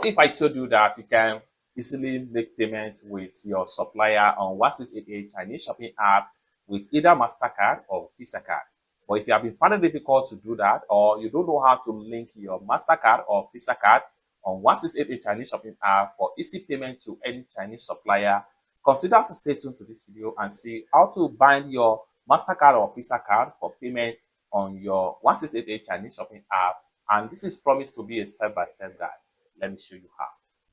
if I told you that you can easily make payment with your supplier on 1688 Chinese shopping app with either MasterCard or Visa card. But if you have been finding it difficult to do that, or you don't know how to link your MasterCard or Visa card on 1688 Chinese shopping app for easy payment to any Chinese supplier, consider to stay tuned to this video and see how to bind your MasterCard or Visa card for payment on your 1688 Chinese shopping app. And this is promised to be a step-by-step guide. Let me show you how.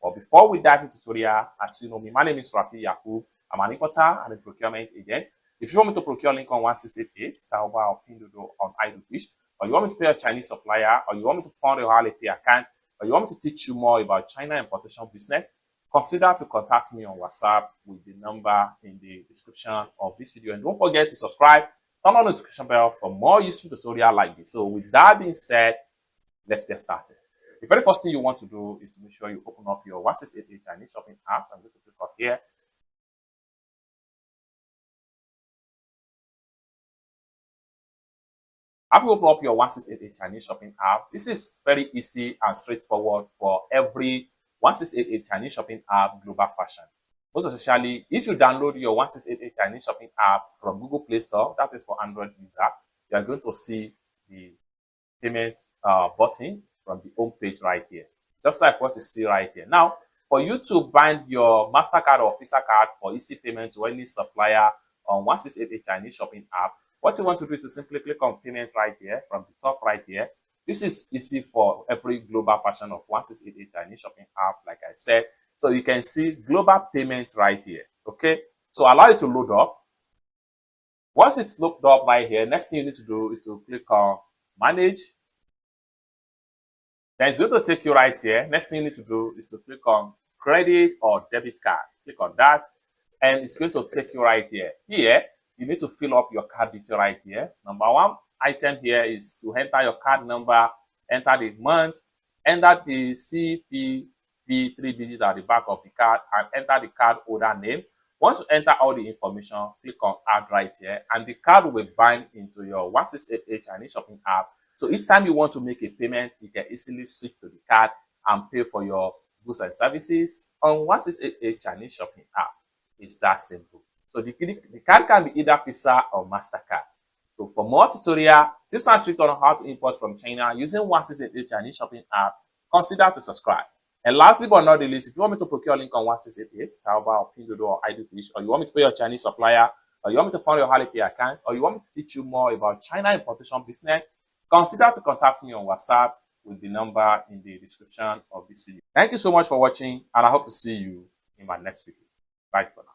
But before we dive into the tutorial, as you know me, my name is Rafi Yakub. I'm an importer and a procurement agent. If you want me to procure link on 1688, Taobao or pinduoduo on iDoFish, or you want me to pay a Chinese supplier, or you want me to fund your Alipay account, or you want me to teach you more about China importation business, consider to contact me on WhatsApp with the number in the description of this video. And don't forget to subscribe, turn on the notification bell for more useful tutorials like this. So with that being said, let's get started. The very first thing you want to do is to make sure you open up your 1688 Chinese shopping app. So I'm going to click on here. After you open up your 1688 Chinese shopping app, this is very easy and straightforward for every 1688 Chinese shopping app global fashion. Most especially, if you download your 1688 Chinese shopping app from Google Play Store, that is for Android user, you are going to see the payment button from the home page right here, just like what you see right here. Now, for you to bind your MasterCard or Visa card for easy payment to any supplier on 1688 Chinese shopping app, what you want to do is to simply click on payment right here from the top right here. This is easy for every global version of 1688 Chinese shopping app, like I said. So you can see global payment right here. Okay, so allow it to load up. Once it's loaded up right here, next thing you need to do is to click on manage. Then it's going to take you right here. Next thing you need to do is to click on credit or debit card. Click on that, and it's going to take you right here. Here, you need to fill up your card detail right here. Number one item here is to enter your card number, enter the month, enter the CVV 3 digits at the back of the card, and enter the card holder name. Once you enter all the information, click on add right here, and the card will bind into your 1688 Chinese shopping app. So each time you want to make a payment, you can easily switch to the card and pay for your goods and services on 1688 Chinese shopping app. It's that simple. So the card can be either Visa or MasterCard. So for more tutorial, tips and tricks on how to import from China using 1688 Chinese shopping app, consider to subscribe. And lastly but not the least, if you want me to procure link on 1688, Taobao or pinduoduo or iDoFish, or you want me to pay your Chinese supplier, or you want me to fund your Alipay account, or you want me to teach you more about China importation business, consider to contact me on WhatsApp with the number in the description of this video. Thank you so much for watching, and I hope to see you in my next video. Bye for now.